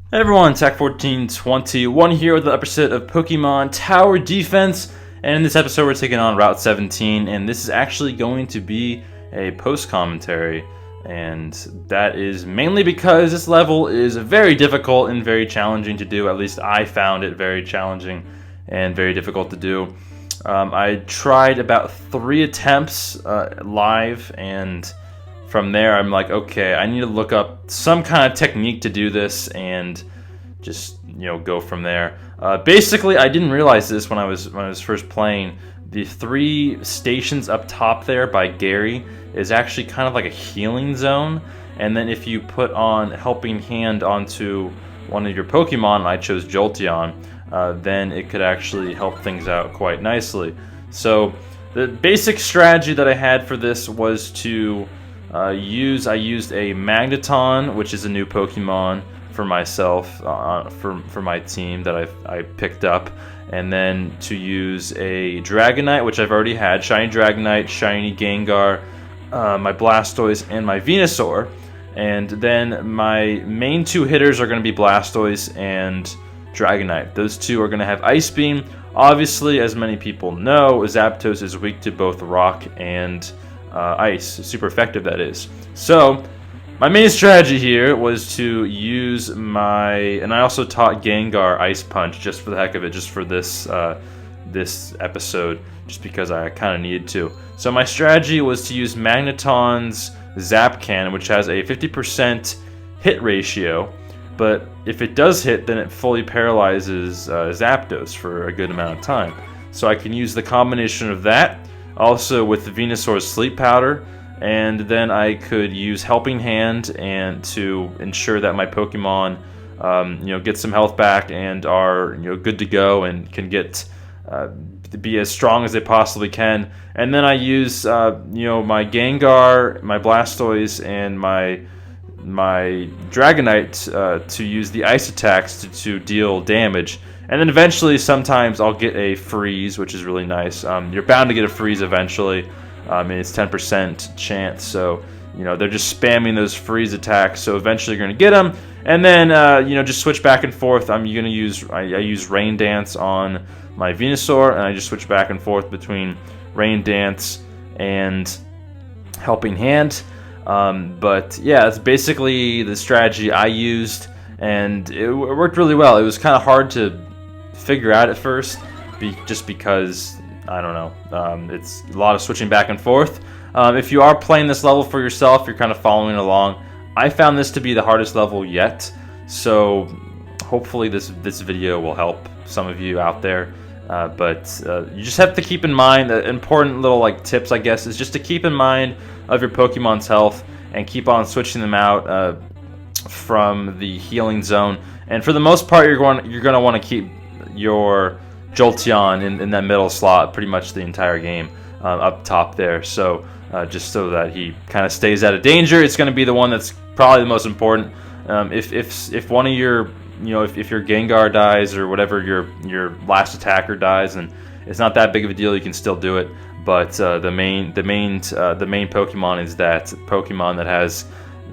Hey everyone, Tech1421 here with the episode of Pokemon Tower Defense, and in this episode we're taking on Route 17, and this is actually going to be a post-commentary, and that is mainly because this level is very difficult and very challenging to do. At least I found it very challenging and very difficult to do. I tried about 3 attempts live, and from there I'm like, okay, I need to look up some kind of technique to do this and just go from there. Basically, I didn't realize this when I was first playing. The 3 stations up top there by Gary is actually kind of like a healing zone, and then if you put on Helping Hand onto one of your Pokemon, I chose Jolteon, then it could actually help things out quite nicely. So the basic strategy that I had for this was to I used a Magneton, which is a new Pokemon for myself, for my team that I picked up, and then to use a Dragonite, which I've already had, Shiny Dragonite, Shiny Gengar, my Blastoise, and my Venusaur, and then my main 2 hitters are going to be Blastoise and Dragonite. Those 2 are going to have Ice Beam. Obviously, as many people know, Zapdos is weak to both Rock and Ice, super effective that is. So my main strategy here was to use and I also taught Gengar Ice Punch just for the heck of it, just for this this episode, just because I kind of needed to. So my strategy was to use Magneton's Zap Cannon, which has a 50% hit ratio, but if it does hit, then it fully paralyzes Zapdos for a good amount of time. So I can use the combination of that also with the Venusaur's Sleep Powder, and then I could use Helping Hand and to ensure that my Pokemon get some health back and are good to go and can get to be as strong as they possibly can. And then I use my Gengar, my Blastoise, and my Dragonite to use the ice attacks to deal damage. And then eventually, sometimes I'll get a freeze, which is really nice. You're bound to get a freeze eventually. It's 10% chance, so they're just spamming those freeze attacks. So eventually, you're gonna get them, and then just switch back and forth. I use Rain Dance on my Venusaur, and I just switch back and forth between Rain Dance and Helping Hand. But yeah, that's basically the strategy I used, and it worked really well. It was kind of hard to figure out at first, just because I don't know. It's a lot of switching back and forth. If you are playing this level for yourself, you're kind of following along. I found this to be the hardest level yet, so hopefully this video will help some of you out there. But you just have to keep in mind that important little tips, I guess, is just to keep in mind of your Pokemon's health and keep on switching them out from the healing zone. And for the most part, you're going to want to keep your Jolteon in that middle slot pretty much the entire game, up top there. So just so that he kind of stays out of danger, it's going to be the one that's probably the most important. If one of your if your Gengar dies or whatever your last attacker dies, and it's not that big of a deal, you can still do it. But the main Pokemon is that Pokemon that has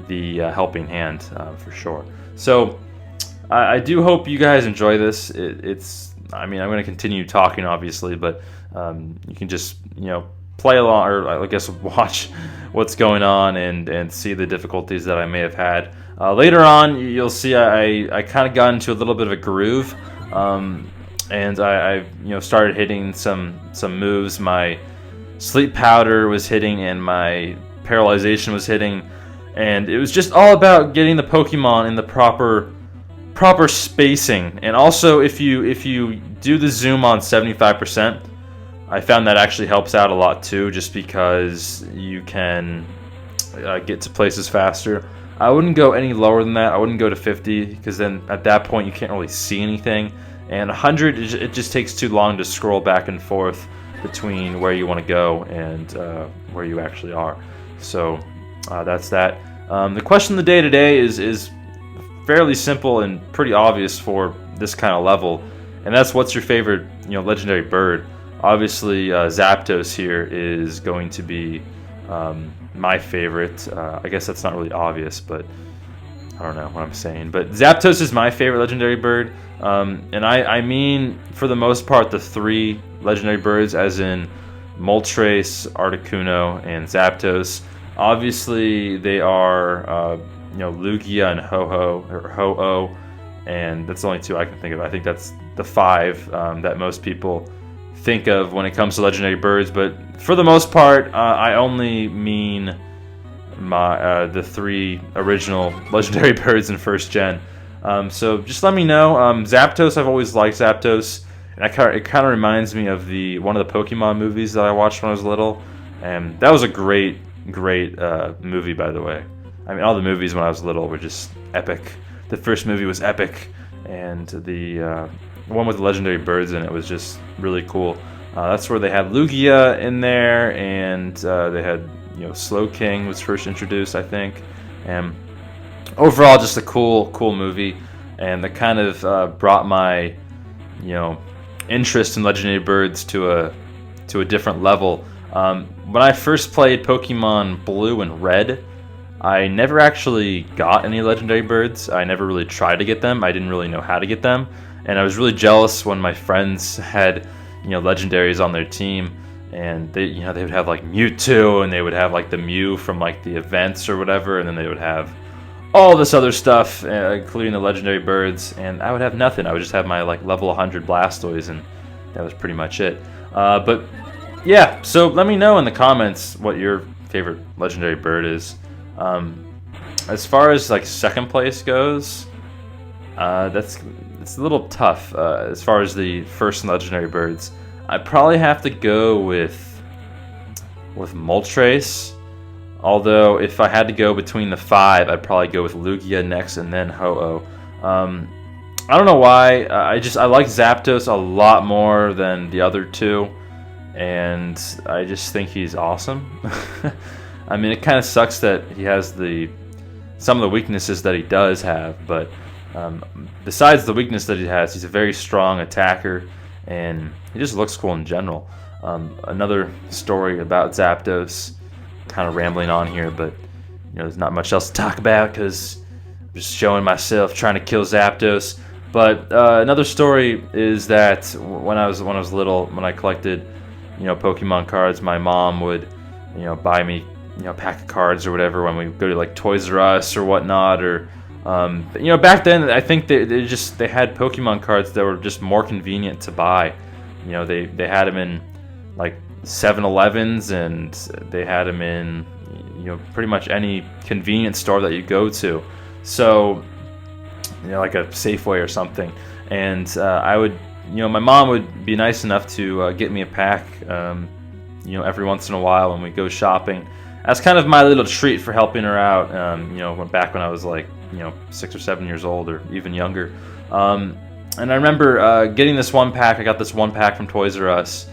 the Helping Hand for sure. So I do hope you guys enjoy this. I'm going to continue talking, obviously, but you can just play along, or I guess watch what's going on and see the difficulties that I may have had. Later on, you'll see I kind of got into a little bit of a groove, and I started hitting some moves. My Sleep Powder was hitting, and my Paralyzation was hitting, and it was just all about getting the Pokemon in the proper spacing. And also, if you do the zoom on 75%, I found that actually helps out a lot too, just because you can get to places faster. I wouldn't go any lower than that. I wouldn't go to 50, because then at that point you can't really see anything. And 100, it just takes too long to scroll back and forth between where you want to go and where you actually are. So that's that. The question of the day today is fairly simple and pretty obvious for this kind of level, and that's, what's your favorite legendary bird? Obviously, Zapdos here is going to be my favorite. I guess that's not really obvious, but don't know what I'm saying, but Zapdos is my favorite legendary bird, and I mean for the most part the 3 legendary birds, as in Moltres, Articuno, and Zapdos. Obviously, they are Lugia and Ho-Oh, and that's the only 2 I can think of. I think that's the 5 that most people think of when it comes to legendary birds, but for the most part, I only mean the 3 original legendary birds in first gen. So just let me know. Zapdos, I've always liked Zapdos, and it kind of reminds me of one of the Pokemon movies that I watched when I was little, and that was a great movie, by the way. I mean, all the movies when I was little were just epic. The first movie was epic, and the one with the legendary birds in it was just really cool. That's where they had Lugia in there, and they had Slow King was first introduced, I think. And overall, just a cool movie, and that kind of brought my interest in legendary birds to a different level. When I first played Pokemon Blue and Red, I never actually got any legendary birds. I never really tried to get them. I didn't really know how to get them, and I was really jealous when my friends had legendaries on their team, and they would have like Mewtwo, and they would have like the Mew from like the events or whatever, and then they would have all this other stuff, including the legendary birds, and I would have nothing. I would just have my like level 100 Blastoise, and that was pretty much it. But yeah, so let me know in the comments what your favorite legendary bird is. As far as like second place goes, it's a little tough. As far as the first legendary birds, I'd probably have to go with Moltres. Although if I had to go between the 5, I'd probably go with Lugia next and then Ho-Oh. I don't know why. I like Zapdos a lot more than the other 2, and I just think he's awesome. I mean, it kind of sucks that he has some of the weaknesses that he does have, but besides the weakness that he has, he's a very strong attacker, and he just looks cool in general. Another story about Zapdos, kind of rambling on here, but there's not much else to talk about because I'm just showing myself trying to kill Zapdos. But another story is that when I was little, when I collected Pokemon cards, my mom would buy me pack of cards or whatever when we go to like Toys R Us or whatnot, or back then I think they had Pokemon cards that were just more convenient to buy. They had them in like 7-Elevens, and they had them in pretty much any convenience store that you go to. So like a Safeway or something, and I would my mom would be nice enough to get me a pack every once in a while when we go shopping. That's kind of my little treat for helping her out. Back when I was like 6 or 7 years old, or even younger. And I remember getting this one pack. I got this one pack from Toys R Us,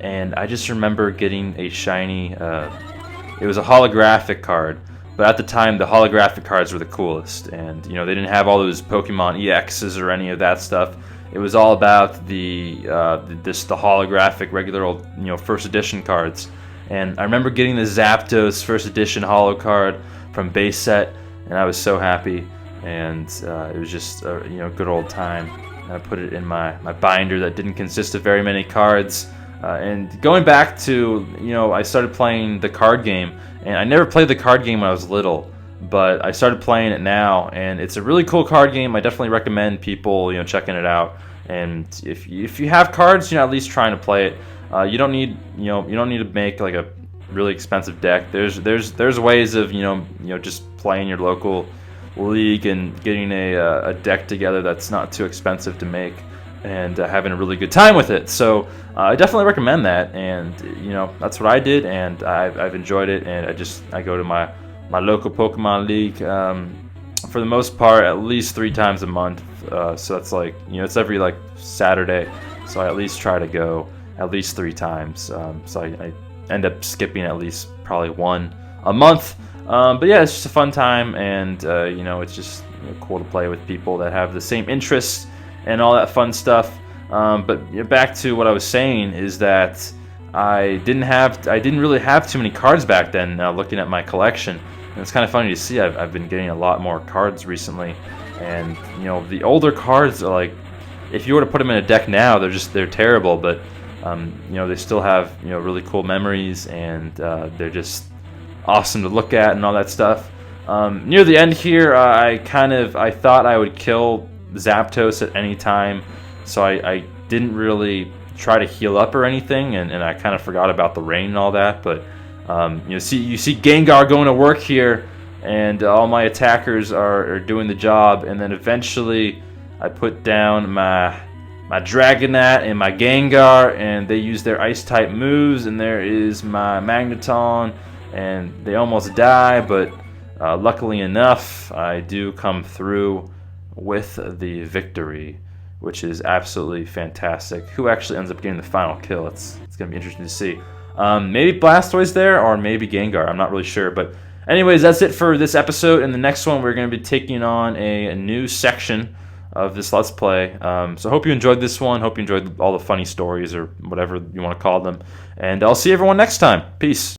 and I just remember getting a shiny. It was a holographic card, but at the time the holographic cards were the coolest, and they didn't have all those Pokemon EXs or any of that stuff. It was all about the holographic regular old first edition cards. And I remember getting the Zapdos first edition holo card from base set, and I was so happy, and it was just a good old time. And I put it in my binder that didn't consist of very many cards. And going back to I started playing the card game, and I never played the card game when I was little, but I started playing it now, and it's a really cool card game. I definitely recommend people checking it out. And if you have cards, at least trying to play it. You don't need to make like a really expensive deck. There's ways of just playing your local league and getting a deck together that's not too expensive to make, and having a really good time with it. So I definitely recommend that, and that's what I did, and I've enjoyed it. And I go to my local Pokemon league for the most part at least 3 times a month. So that's like it's every like Saturday. So I at least try to go at least 3 times. So I end up skipping at least probably 1 a month. But yeah, it's just a fun time, and it's just cool to play with people that have the same interests and all that fun stuff. But back to what I was saying is that I didn't really have too many cards back then. Looking at my collection, And it's kind of funny to see. I've been getting a lot more cards recently, and you know, the older cards are like, if you were to put them in a deck now, they're terrible, but you know, they still have, you know, really cool memories, and they're just awesome to look at and all that stuff. Near the end here, I thought I would kill Zapdos at any time, so I didn't really try to heal up or anything, and I kind of forgot about the rain and all that. But you see Gengar going to work here, and all my attackers are doing the job, and then eventually I put down my Dragonite and my Gengar, and they use their Ice-type moves, and there is my Magneton, and they almost die, but luckily enough, I do come through with the victory, which is absolutely fantastic. Who actually ends up getting the final kill? It's going to be interesting to see. Maybe Blastoise there, or maybe Gengar. I'm not really sure, but anyways, that's it for this episode. In the next one, we're going to be taking on a new section of this Let's Play. So I hope you enjoyed this one. Hope you enjoyed all the funny stories, or whatever you want to call them. And I'll see everyone next time. Peace.